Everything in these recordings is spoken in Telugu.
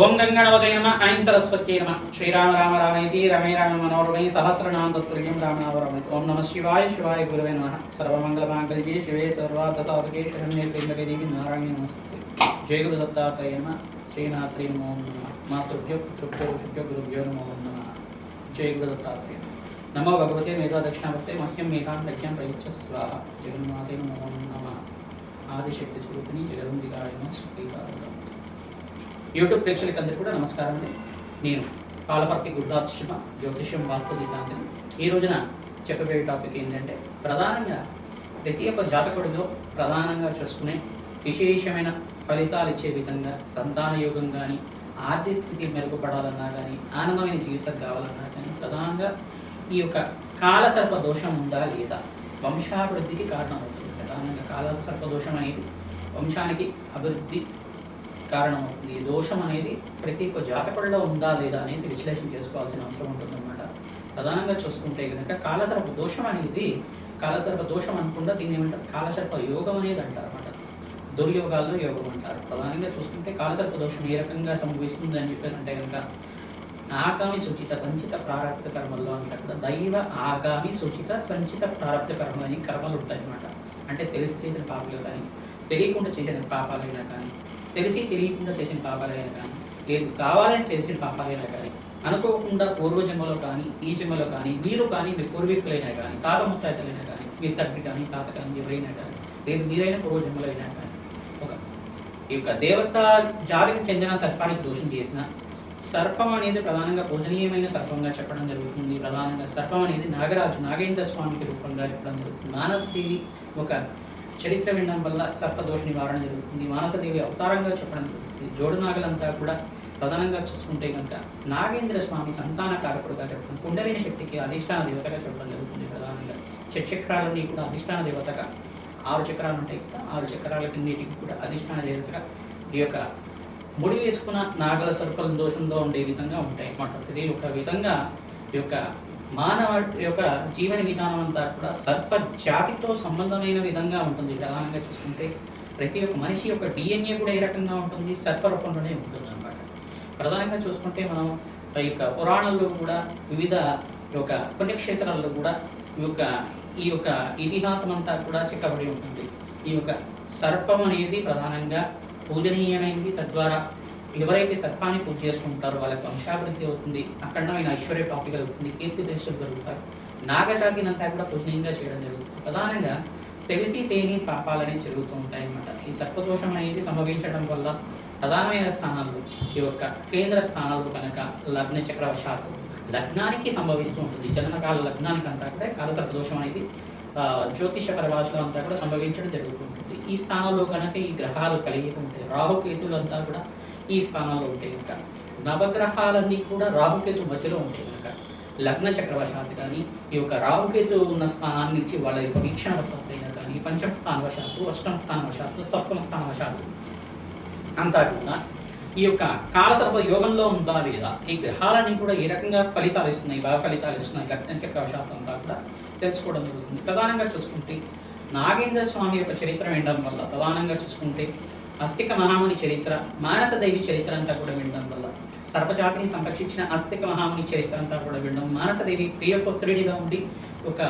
ఓం గంగణవతే నమ ఐం సరస్వత్యై నమ శ్రీరామ రామ రామేతి రమే రామ మనోరమే సహస్రనామ తత్పుల్యం రామనామరమేతి. ఓం నమ శివాయ శివాయ గురవే నమః. సర్వమంగళమాంగళ్యే శివే సర్వార్థసాధకే శరణ్యే త్ర్యంబకే దేవి నారాయణి నమస్తే. జయ గురు దత్తాత్రేయ నమః. శ్రీనాథ్రీ నమో నమః. మాతృభ్యో పితృభ్యో ఋషిభ్యో గురుభ్యో నమో నమః. జయ గురు దత్తాత్రేయ నమో భగవతే మేధా దక్షిణావర్తే మహ్యం మేధాం లక్ష్యం ప్రయుజ్య స్వాహ. జగన్మాతే నమో నమః. ఆదిశక్తి స్వరూపిణి జగదంబికాయ నమః. సుఖీకారం. యూట్యూబ్ ప్రేక్షకులకి అందరికీ కూడా నమస్కారం. నేను పాలపర్తి గురుదాశిమ జ్యోతిష్యం వాస్తు సిద్ధాంతిని. ఈ రోజున చెప్పబోయే టాపిక్ ఏంటంటే ప్రధానంగా ప్రతి ఒక్క జాతకుడిలో ప్రధానంగా చూసుకునే విశేషమైన ఫలితాలు ఇచ్చే విధంగా సంతాన యోగం కానీ ఆర్థిక స్థితి మెరుగుపడాలన్నా కానీ ఆనందమైన జీవితం కావాలన్నా కానీ ప్రధానంగా ఈ యొక్క కాలసర్ప దోషం ఉందా లేదా వంశాభివృద్ధికి కారణం అవుతుంది. ప్రధానంగా కాలసర్ప దోషం అనేది వంశానికి అభివృద్ధి కారణమవుతుంది. ఈ దోషం అనేది ప్రతి ఒక్క జాతకుడిలో ఉందా లేదా అనేది విశ్లేషణ చేసుకోవాల్సిన అవసరం ఉంటుందన్నమాట. ప్రధానంగా చూసుకుంటే కనుక కాలసర్ప దోషం అనేది కాలసర్ప దోషం అనుకుండా దీన్ని ఏమంటారు కాలసర్ప యోగం అనేది అంటారు అన్నమాట. దుర్యోగాల్లో యోగం అంటారు. ప్రధానంగా చూసుకుంటే కాలసర్ప దోషం ఏ రకంగా సంభవిస్తుంది అని చెప్పారంటే కనుక ఆగామి సూచిత సంచిత ప్రారబ్ధ కర్మల్లో అంతా కూడా దైవ ఆగామి సూచిత సంచిత ప్రారబ్ధ కర్మలు అని కర్మలు ఉంటాయి అన్నమాట. అంటే తెలిసి చేసిన పాపాలు కానీ తెలియకుండా చేసిన పాపాలైనా కానీ తెలిసి తెలియకుండా చేసిన పాపాలైనా కానీ లేదు కావాలని చేసిన పాపాలైనా కానీ అనుకోకుండా పూర్వజన్మలో కానీ ఈ జన్మలో కానీ మీరు కానీ మీ పూర్వీకులైనా కానీ తాత ముత్తాతలైనా కానీ మీ తండ్రి కానీ తాత కానీ ఎవరైనా కానీ లేదు మీరైనా పూర్వజన్మలో అయినా కానీ ఒక ఈ యొక్క దేవత జాతికి చెందిన సర్పానికి దోషం చేసిన సర్పం అనేది ప్రధానంగా పూజనీయమైన సర్పంగా చెప్పడం జరుగుతుంది. ప్రధానంగా సర్పం అనేది నాగరాజు నాగేంద్ర స్వామికి రూపంగా చెప్పడం జరుగుతుంది. మానసదేవి ఒక చరిత్ర వినడం వల్ల సర్పదోష నివారణ జరుగుతుంది. మానసదేవి అవతారంగా చెప్పడం జరుగుతుంది. జోడు నాగలంతా కూడా ప్రధానంగా చూసుకుంటే కనుక నాగేంద్ర స్వామి సంతాన కారకుడుగా చెప్పడం కుండలిని శక్తికి అధిష్టాన దేవతగా చెప్పడం జరుగుతుంది. ప్రధానంగా చక్రాలన్నీ కూడా అధిష్టాన దేవతగా 6 చక్రాలు ఉంటాయి కదా 6 చక్రాలన్నిటికి కూడా అధిష్టాన దేవతగా ఈ యొక్క ముడి వేసుకున్న నాగల సర్పల దోషంతో ఉండే విధంగా ఉంటాయి అన్నమాట. ఇది ఒక విధంగా ఈ యొక్క మానవ యొక్క జీవన విధానం అంతా కూడా సర్ప జాతితో సంబంధమైన విధంగా ఉంటుంది. ప్రధానంగా చూసుకుంటే ప్రతి ఒక్క మనిషి యొక్క డిఎన్ఏ కూడా ఏ రకంగా ఉంటుంది సర్ప రూపంలోనే ఉంటుంది అన్నమాట. ప్రధానంగా చూసుకుంటే మనం ఈ యొక్క పురాణాల్లో కూడా వివిధ యొక్క పుణ్యక్షేత్రాల్లో కూడా ఈ యొక్క ఇతిహాసం అంతా కూడా చెక్కబడి ఉంటుంది. ఈ యొక్క సర్పం అనేది ప్రధానంగా పూజనీయమైనది. తద్వారా ఎవరైతే సర్పాన్ని పూజ చేసుకుంటారో వాళ్ళకి వంశాభివృద్ధి అవుతుంది. అఖండమైన ఐశ్వర్య ప్రాప్తి కలుగుతుంది. కీర్తి ప్రతిష్టలు కలుగుతారు. నాగజాతినంతా కూడా పూజనీయంగా చేయడం జరుగుతుంది. ప్రధానంగా తెలిసి తేని పాపాలనే జరుగుతూ ఉంటాయి అన్నమాట. ఈ సర్పదోషం అనేది సంభవించడం వల్ల ప్రధానమైన స్థానాల్లో ఈ యొక్క కేంద్ర స్థానాల్లో కనుక లగ్న చక్రవశాత్తు లగ్నానికి సంభవిస్తూ ఉంటుంది. జన్మకాల లగ్నానికి అంతా కూడా కాలసర్పదోషం అనేది జ్యోతిష పరిభాషలో అంతా కూడా సంభవించడం జరుగుతుంటుంది. ఈ స్థానంలో కనుక ఈ గ్రహాలు కలిగి ఉంటాయి. రాహుకేతులు అంతా కూడా ఈ స్థానాల్లో ఉంటాయి కనుక నవగ్రహాలన్నీ కూడా రాహుకేతు మధ్యలో ఉంటాయి కనుక లగ్న చక్రవశాత్తు కానీ ఈ యొక్క రాహుకేతు ఉన్న స్థానాన్ని ఇచ్చి వాళ్ళ యొక్క వీక్షణ వశాత్తు అయినా కానీ పంచమ స్థానవశాత్తు అష్టమ స్థానవశాత్తు సప్తమ స్థానవశాత్తు అంతా కూడా ఈ యొక్క కాలసర్ప యోగంలో ఉందా లేదా ఈ గ్రహాలన్నీ కూడా ఏ రకంగా ఫలితాలు ఇస్తున్నాయి బాగా ఫలితాలు ఇస్తున్నాయి లగ్న చక్రవశాత్తు అంతా కూడా తెలుసుకోవడం జరుగుతుంది. ప్రధానంగా చూసుకుంటే నాగేంద్ర స్వామి యొక్క చరిత్ర వినడం వల్ల ప్రధానంగా చూసుకుంటే అస్తిక మహాముని చరిత్ర మానసదేవి చరిత్ర అంతా కూడా వినడం వల్ల సర్పజాతిని సంరక్షించిన అస్తిక మహాముని చరిత్ర అంతా కూడా వినడం మానసదేవి ప్రియపుత్రుడిగా ఉండి ఒక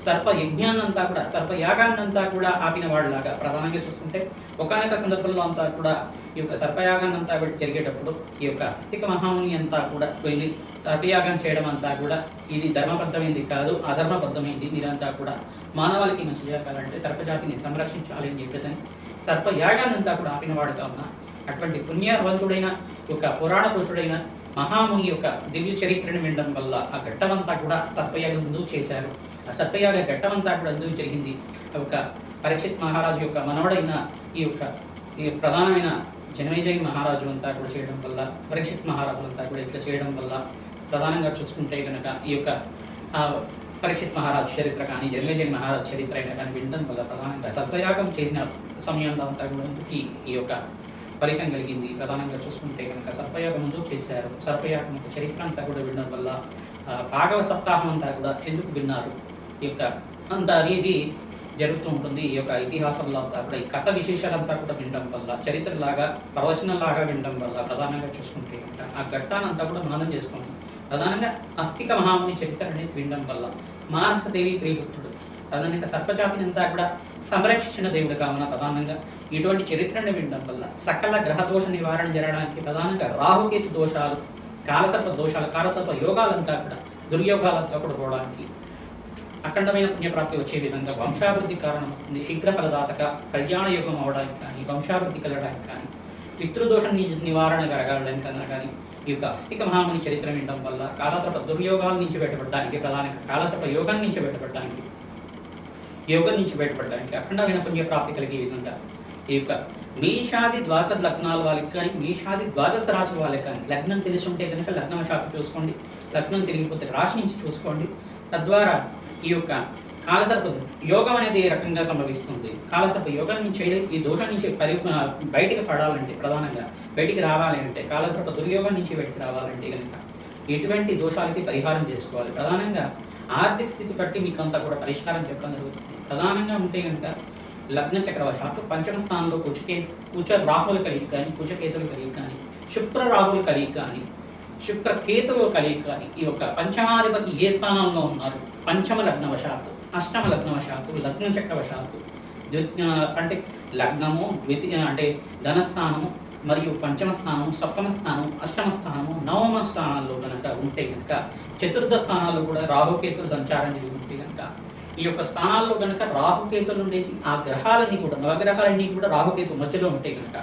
సర్ప యజ్ఞాన్నంతా కూడా సర్ప యాగాన్నంతా కూడా ఆపిన వాళ్ళలాగా ప్రధానంగా చూసుకుంటే ఒకానొక సందర్భంలో అంతా కూడా ఈ యొక్క సర్పయాగాన్నంతా జరిగేటప్పుడు ఈ యొక్క అస్తిక మహాముని అంతా కూడా వెళ్ళి సర్పయాగం చేయడం అంతా కూడా ఇది ధర్మబద్ధమైంది కాదు అధర్మబద్ధమైంది. మీరంతా కూడా మానవాళికి మంచి జరగాలంటే సర్పజాతిని సంరక్షించాలి అని చెప్పేసి సర్పయాగాన్నంతా కూడా ఆపినవాడు కావున అటువంటి పుణ్యవంతుడైన ఒక పురాణ పురుషుడైన మహాముని యొక్క దివ్య చరిత్రను వినడం వల్ల ఆ ఘట్టమంతా కూడా సర్పయాగం ముందు చేశారు. ఆ సర్పయాగ ఘట్టమంతా కూడా ఎందుకు జరిగింది ఒక పరీక్షిత్ మహారాజు యొక్క మనవడైన ఈ ప్రధానమైన జనమేజయ మహారాజు అంతా కూడా చేయడం వల్ల పరీక్షిత్ మహారాజు అంతా కూడా ఇట్లా చేయడం వల్ల ప్రధానంగా చూసుకుంటే కనుక ఈ యొక్క పరీక్షిత్ మహారాజు చరిత్ర కానీ జనమేజయ మహారాజు చరిత్ర అయినా కానీ వినడం వల్ల ప్రధానంగా సర్పయాగం చేసిన సమయంలో అంతా కూడా ఈ యొక్క ఫలితం కలిగింది. ప్రధానంగా చూసుకుంటే కనుక సర్పయాగం ముందు చేశారు. సర్పయాగం యొక్క చరిత్ర అంతా కూడా వినడం వల్ల భాగవ సప్తాహం అంతా కూడా ఎందుకు విన్నారు ఈ యొక్క అంతా అనేది జరుగుతూ ఉంటుంది. ఈ యొక్క ఇతిహాసంలో అంతా కూడా ఈ కథ విశేషాలంతా కూడా వినడం వల్ల, చరిత్రలాగా ప్రవచనంలాగా వినడం వల్ల ప్రధానంగా చూసుకుంటే ఆ ఘట్టానంతా కూడా మననం చేసుకుంటాం. ప్రధానంగా అస్థిక మహాముని చరిత్ర అనేది వినడం వల్ల మానసదేవి ప్రియపుత్రుడు ప్రధానంగా సర్పజాతిని అంతా కూడా సంరక్షించిన దేవుడు కావున ప్రధానంగా ఇటువంటి చరిత్రను వినడం వల్ల సకల గ్రహదోష నివారణ జరగడానికి ప్రధానంగా రాహుకేతు దోషాలు, కాలసర్ప దోషాలు, కాలసర్ప యోగాలంతా కూడా దుర్యోగాలంతా కూడా పోవడానికి, అఖండమైన పుణ్యప్రాప్తి వచ్చే విధంగా వంశాభివృద్ధి కారణమవుతుంది. శీఘ్ర ఫలదాతక కళ్యాణ యోగం అవడానికి కానీ, వంశాభివృద్ధి కలగడానికి కానీ, పితృదోష నివారణ కలగడానికి కన్నా కానీ ఈ యొక్క అస్థిక మహాముని చరిత్ర వినడం వల్ల కాలసర్ప దుర్యోగాల నుంచి బయటపడడానికి, ప్రధానంగా కాలసర్ప యోగం నుంచి బయటపడడానికి, అఖండమైన పుణ్యప్రాప్తి కలిగే విధంగా ఈ యొక్క మేషాది ద్వాదశ లగ్నాల వాళ్ళకి కానీ, మేషాది ద్వాదశ రాశి వాళ్ళకి కానీ లగ్నం తెలిసి ఉంటే కనుక లగ్నవశాత్తు చూసుకోండి, లగ్నం తెలియకపోతే రాశి నుంచి చూసుకోండి. తద్వారా ఈ యొక్క కాలసర్ప యోగం అనేది ఏ రకంగా సంభవిస్తుంది, కాలసర్ప యోగం నుంచి ఈ దోషం నుంచి బయటికి పడాలంటే, ప్రధానంగా బయటికి రావాలి అంటే, కాలసర్ప దుర్యోగం నుంచి బయటికి రావాలంటే కనుక ఎటువంటి దోషాలకి పరిహారం చేసుకోవాలి. ప్రధానంగా ఆర్థిక స్థితి బట్టి మీకు అంతా కూడా పరిష్కారం చెప్పడం జరుగుతుంది. ప్రధానంగా ఉంటే కనుక లగ్న చక్రవశాత్తు పంచమ స్థానంలో కుచ రాహులు కలిగి కానీ, కుచకేతులు కలిగి కానీ, శుక్ర రాహులు కలిగి కానీ, శుక్ర కేతువులు కలిగి కానీ, ఈ యొక్క పంచమాధిపతి ఏ స్థానంలో ఉన్నారు, పంచమ లగ్నవశాత్తు, అష్టమ లగ్నవశాత్తు, లగ్న చక్రవశాత్తు, అంటే లగ్నము అంటే ధనస్థానము మరియు పంచమ స్థానం, సప్తమ స్థానం, అష్టమ స్థానము, నవమ స్థానాల్లో కనుక ఉంటే కనుక, చతుర్థ స్థానాల్లో కూడా రాహుకేతులు సంచారం జరుగుతుంటే కనుక ఈ యొక్క స్థానాల్లో కనుక రాహుకేతులు ఉండేసి ఆ గ్రహాలన్నీ కూడా, నవగ్రహాలన్నీ కూడా రాహుకేతు మధ్యలో ఉంటే కనుక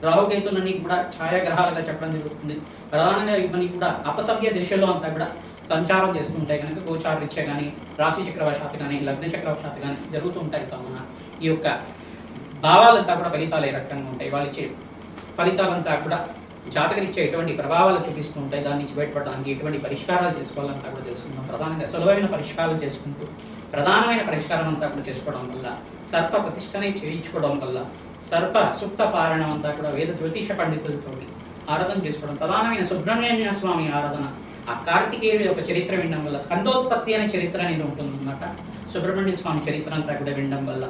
రాహుకేతులన్నీ కూడా ఛాయాగ్రహాలుగా చెప్పడం జరుగుతుంది. ప్రధానంగా ఇవన్నీ కూడా అపసవ్య దిశలో అంతా కూడా సంచారం చేస్తుంటాయి కనుక గోచారరీత్యా కానీ, రాశి చక్రవశాత్తు కానీ, లగ్న చక్రవశాత్తు కానీ జరుగుతూ ఉంటాయి కావున ఈ యొక్క భావాలంతా కూడా ఫలితాలు ఏ రకంగా ఉంటాయి, వాళ్ళు ఇచ్చే ఫలితాలంతా కూడా జాతకరీత్యా ఎటువంటి ప్రభావాలు చూపిస్తూ ఉంటాయి, దాని నుంచి బయటపడడానికి ఎటువంటి పరిష్కారాలు చేసుకోవాలంతా కూడా తెలుసుకుందాం. ప్రధానంగా సులభమైన పరిష్కారాలు చేసుకుంటూ ప్రధానమైన పరిష్కారం అంతా కూడా చేసుకోవడం వల్ల, సర్ప ప్రతిష్టనే చేయించుకోవడం వల్ల, సర్ప సుప్త పారాయణం అంతా కూడా వేద జ్యోతిష పండితులతో ఆరాధన చేసుకోవడం, ప్రధానమైన సుబ్రహ్మణ్య స్వామి ఆరాధన, ఆ కార్తికేయుడి యొక్క చరిత్ర వినడం వల్ల, స్కందోత్పత్తి అనే చరిత్ర అనేది ఉంటుందన్నమాట. సుబ్రహ్మణ్య స్వామి చరిత్ర అంతా కూడా వినడం వల్ల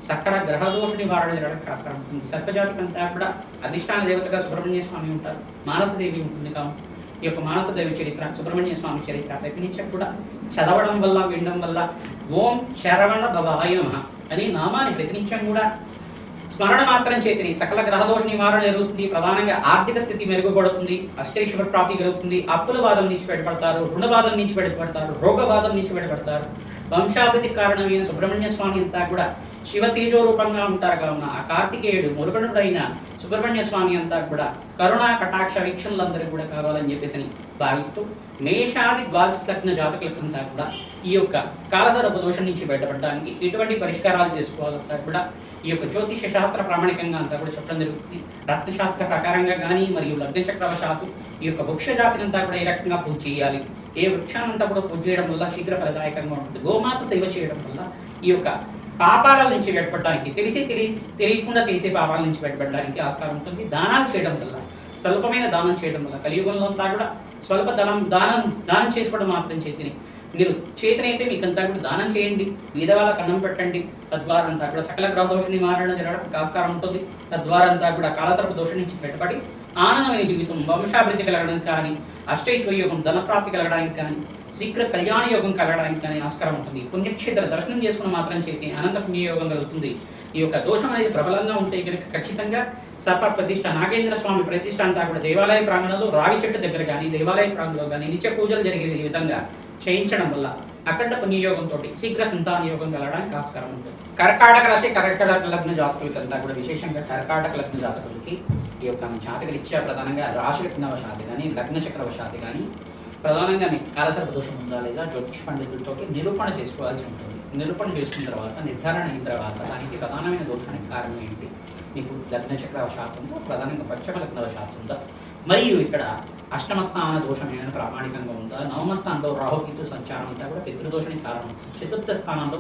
సకల గ్రహదోష నివారణ జరగడానికి ఆస్కారం ఉంటుంది. సర్పజాతికి అంతా కూడా అధిష్టాన దేవతగా సుబ్రహ్మణ్య స్వామి ఉంటారు, మానసదేవి ఉంటుంది. కాబట్టి ఈ యొక్క మానసదేవి చరిత్ర, సుబ్రహ్మణ్య స్వామి చరిత్ర ప్రతినిత్యం కూడా చదవడం వల్ల, వినడం వల్ల ఓం శరవణ భవాయ నమః అనే నామాన్ని ప్రతినిత్యం కూడా స్మరణ మాత్రం చేతిని సకల గ్రహదోష నివారణ జరుగుతుంది. ప్రధానంగా ఆర్థిక స్థితి మెరుగుపడుతుంది, అష్టైశ్వర ప్రాప్తి కలుగుతుంది, అప్పుల బాధల నుంచి బయటపడతారు, రుణ బాధల నుంచి బయటపడతారు, రోగ బాధల నుంచి బయటపడతారు. వంశాభివృద్ధికి కారణమైన సుబ్రహ్మణ్య స్వామి అంతా కూడా శివ తేజో రూపంగా ఉంటారు కావున ఆ కార్తికేయుడు మురుగనుడైన సుబ్రహ్మణ్య స్వామి అంతా కూడా కరుణా కటాక్ష వీక్షణలందరూ కూడా కావాలని చెప్పేసి భావిస్తూ మేషాది ద్వాదశ లగ్న జాతకులకంతా కూడా ఈ యొక్క కాలసర్ప దోషం నుంచి బయటపడడానికి ఎటువంటి పరిష్కారాలు చేసుకోవాలంతా కూడా ఈ యొక్క జ్యోతిష శాస్త్ర ప్రామాణికంగా అంతా కూడా చెప్పడం జరుగుతుంది. రత్నశాస్త్ర ప్రకారంగా కానీ మరియు లగ్న చక్రవశాత్తు ఈ యొక్క వృక్ష జాతిని అంతా కూడా ఏ రకంగా పూజ చేయాలి, ఏ వృక్షానంతా కూడా పూజ చేయడం వల్ల శీఘ్ర ఫలదాయకంగా ఉంటుంది, గోమాత సేవ చేయడం వల్ల ఈ యొక్క పాపాల నుంచి బయటపడడానికి, తెలియకుండా చేసే పాపాల నుంచి బయటపడడానికి ఆస్కారం ఉంటుంది. దానాలు చేయడం వల్ల, స్వల్పమైన దానం చేయడం వల్ల, కలియుగంలో అంతా కూడా స్వల్ప దానం చేసుకోవడం మాత్రం చేతిని, మీరు చేతనైతే మీకంతా కూడా దానం చేయండి, బీదవాళ్ళకి అన్నం పెట్టండి. తద్వారా అంతా కూడా సకల గ్రహ దోష నివారణ జరగడానికి ఆస్కారం ఉంటుంది. తద్వారా అంతా కూడా కాలసర్ప దోషం నుంచి బయటపడి ఆనందమైన జీవితం, వంశాభివృద్ధి కలగడానికి కానీ, అష్టైశ్వర్య యోగం, ధనప్రాప్తి కలగడానికి కానీ, శీఘ్ర కళ్యాణ యోగం కలగడానికి కానీ ఆస్కారం ఉంటుంది. పుణ్యక్షేత్ర దర్శనం చేసుకున్న మాత్రం చేతి అనంత పుణ్యయోగం కలుగుతుంది. ఈ యొక్క దోషం అనేది ప్రబలంగా ఉంటే కనుక ఖచ్చితంగా సర్ప ప్రతిష్ట, నాగేంద్ర స్వామి ప్రతిష్ట అంతా కూడా దేవాలయ ప్రాంగణంలో రావి చెట్టు దగ్గర కానీ, దేవాలయ ప్రాంగణంలో కానీ నిత్య పూజలు జరిగే విధంగా చేయించడం వల్ల అఖండ పుణ్యయోగంతో శీఘ్ర సంతాన యోగం కలగడానికి ఆస్కారం ఉంటుంది. కర్కాటక రాశి, కర్కాటక లగ్న జాతకులకంతా కూడా విశేషంగా కర్కాటక లగ్న జాతకులకి ఈ యొక్క జాతకరీత్యా ప్రధానంగా రాశి లగ్నవశాతి కానీ, లగ్న చక్రవశాతి కానీ ప్రధానంగా కాలసర్ప దోషం ఉందా లేదా జ్యోతిష పండితులతో నిరూపణ చేసుకోవాల్సి ఉంటుంది. నిరూపణ చేసుకున్న తర్వాత, నిర్ధారణ అయిన తర్వాత దానికి ప్రధానమైన దోషానికి కారణం ఏంటి, మీకు లగ్న చక్రవశాత్తు ఉందా, ప్రధానంగా పంచమ లగ్నవశాత్తు ఉందా, మరియు ఇక్కడ అష్టమ స్థాన దోషం ఏమైనా ప్రామాణికంగా ఉందా, నవమ స్థానంలో రాహుకేతు సంచారం అంతా కూడా పితృదోషానికి కారణం, చతుర్థ స్థానంలో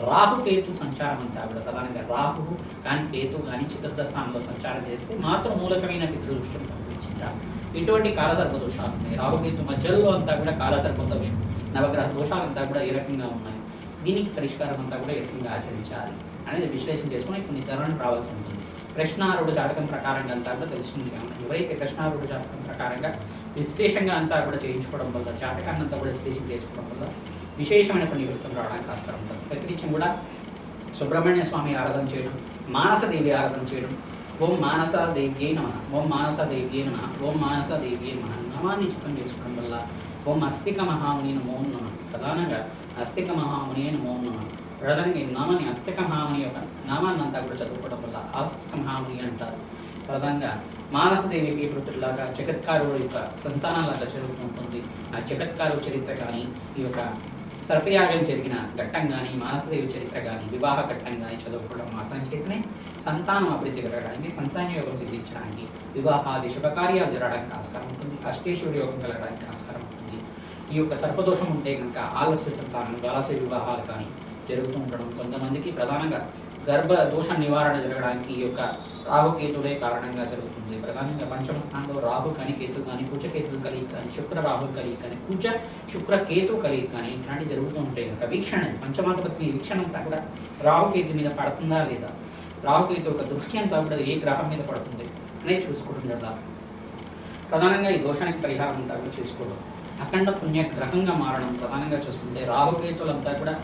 రాహుకేతు సంచారం అంతా కూడా ప్రధానంగా రాహువు కానీ కేతు కానీ చతుర్థ స్థానంలో సంచారం చేస్తే మాత్రం మూలకమైన పితృదృష్టిని పంపించిందా, ఇటువంటి కాలసర్ప దోషాలు ఉన్నాయి. రాహుకేతు మధ్యలో అంతా కూడా కాలసర్ప దోషం, నవగ్రహ దోషాలంతా కూడా ఏ రకంగా ఉన్నాయి, దీనికి పరిష్కారం అంతా కూడా ఏ రకంగా ఆచరించాలి, అనేది విశ్లేషణ చేసుకుని కొన్ని నిర్ధారణ రావాల్సి ఉంటుంది. ప్రశ్నారూఢ జాతకం ప్రకారంగా అంతా కూడా తెలుస్తుంది. కాబట్టి ఎవరైతే ప్రశ్నారూఢ జాతకం ప్రకారంగా విశ్లేషంగా అంతా కూడా చేయించుకోవడం వల్ల, జాతకాన్ని అంతా కూడా విశ్లేషణ చేసుకోవడం వల్ల విశేషమైన కొన్ని నివృత్తులు రావడానికి ఆస్కారం ఉంటుంది. ప్రతినిత్యం కూడా సుబ్రహ్మణ్య స్వామి ఆరాధన చేయడం, మానసదేవి ఆరాధన చేయడం, ఓం మానసాదేవ్యై నమః, ఓం మానసాదేవ్యై నమః, ఓం మానసాదేవ్యై నమః నామాన్ని జపం చేసుకోవడం వల్ల ఓం అస్తిక మహాముని నమో నమః, ప్రధానంగా అస్తిక మహాముని నమో నమః, ప్రధానంగా ఈ నామాన్ని అస్తిక మహాముని యొక్క నామాన్ని అంతా కూడా చదువుకోవడం వల్ల ఆస్తిక మహాముని అంటారు. ప్రధానంగా మానసదేవికి పుత్రులాగా జగత్కారుడు యొక్క సంతానాలాగా జరుగుతూ ఉంటుంది. ఆ జగత్కారు చరిత్ర కానీ, ఈ యొక్క సర్పయాగం జరిగిన ఘట్టం కానీ, మానసదేవి చరిత్ర కానీ, వివాహ ఘట్టం కానీ చదువుకోవడం మాత్రం చేతనే సంతానం అభివృద్ధి కలగడానికి, సంతాన యోగం సిద్ధించడానికి, వివాహాది శుభకార్యాలు జరగడానికి ఆస్కారం ఉంటుంది. అష్టేశ్వరి యోగం కలగడానికి ఆస్కారం ఉంటుంది. ఈ యొక్క సర్పదోషం ఉంటే కనుక ఆలస్య సంతానం, ఆలస్య వివాహాలు కానీ జరుగుతూ ఉండడం, కొంతమందికి ప్రధానంగా గర్భ దోష నివారణ జరగడానికి ఈ యొక్క రాహుకేతులే కారణంగా జరుగుతుంది. ప్రధానంగా పంచమ స్థానంలో రాహు కానీ, కేతు కానీ, కుజకేతులు కలిగి కానీ, శుక్ర రాహు కలిగి కానీ, కుజ శుక్ర కేతు కలిగి కానీ ఇట్లాంటివి జరుగుతూ ఉంటాయి. కనుక వీక్షణ, పంచమాధిపతి వీక్షణ అంతా కూడా రాహుకేతు మీద పడుతుందా లేదా, రాహుకేతు యొక్క దృష్టి అంతా కూడా ఏ గ్రహం మీద పడుతుంది అనేది చూసుకోవడం వల్ల ప్రధానంగా ఈ దోషానికి పరిహారం అంతా కూడా చేసుకోవడం, అఖండ పుణ్య గ్రహంగా మారడం. ప్రధానంగా చూసుకుంటే రాహుకేతులంతా కూడా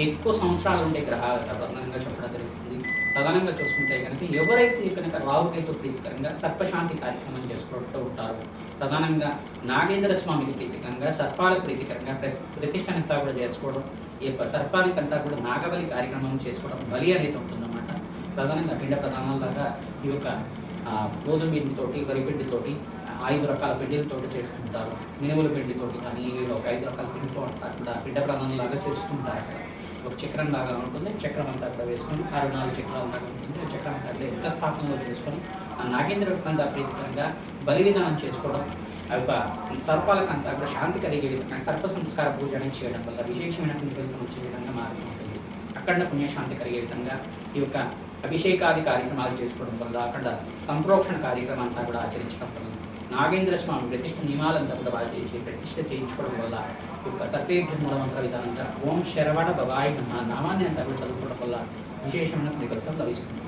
ఎక్కువ సంవత్సరాలు ఉండే గ్రహాలు ప్రధానంగా చెప్పడం జరుగుతుంది. ప్రధానంగా చూసుకుంటే కనుక ఎవరైతే కనుక రాహుకేతు ప్రీతికరంగా సర్పశాంతి కార్యక్రమం చేసుకుంటూ ఉంటారో, ప్రధానంగా నాగేంద్ర స్వామికి ప్రీతికరంగా, సర్పాలకు ప్రీతికరంగా ప్రతిష్టనంతా కూడా చేసుకోవడం, ఈ యొక్క సర్పానికి అంతా కూడా నాగబలి కార్యక్రమం చేసుకోవడం, బలి అనేది ఉంటుందన్నమాట. ప్రధానంగా పిండ ప్రధానాలాగా ఈ యొక్క గోధుమ పిండితోటి, వరి పిండితోటి 5 రకాల పిండిలతోటి చేసుకుంటారు. మినుముల పిండితోటి కానీ ఒక 5 రకాల పిండితో అంతా కూడా పిండ ప్రధానంలాగా చేసుకుంటారు. అక్కడ ఒక చక్రం లాగా ఉంటుంది. చక్రం అంతా కూడా వేసుకొని 6 చక్రాలు లాగా ఉంటుంది. చక్రం అంతా కూడా ఎంత స్థాపనలో చేసుకొని ఆ నాగేంద్ర అంతా ప్రీతికరంగా బలి విధానం చేసుకోవడం, ఆ యొక్క సర్పాలకంతా కూడా శాంతి కలిగే విధంగా సర్ప సంస్కార పూజ అనేది చేయడం వల్ల విశేషమైనటువంటి ఫలితం వచ్చే విధంగా మారుతూ ఉంటుంది. అఖండ పుణ్యశాంతి కలిగే విధంగా ఈ యొక్క అభిషేకాది కార్యక్రమాలు చేసుకోవడం వల్ల, అక్కడ సంప్రోక్షణ కార్యక్రమం అంతా కూడా ఆచరించడం వల్ల, నాగేంద్ర స్వామి ప్రతిష్ఠ నియమాలంతా కూడా బాగా చేసి ప్రతిష్ఠ చేయించుకోవడం వల్ల, ఈ యొక్క సర్పేభ్య మంత్ర విధానంగా ఓం శరవణ భవాయ నామాన్ని అంతా కూడా చదువుకోవడం వల్ల విశేషమైన ఫలితం లభిస్తుంది.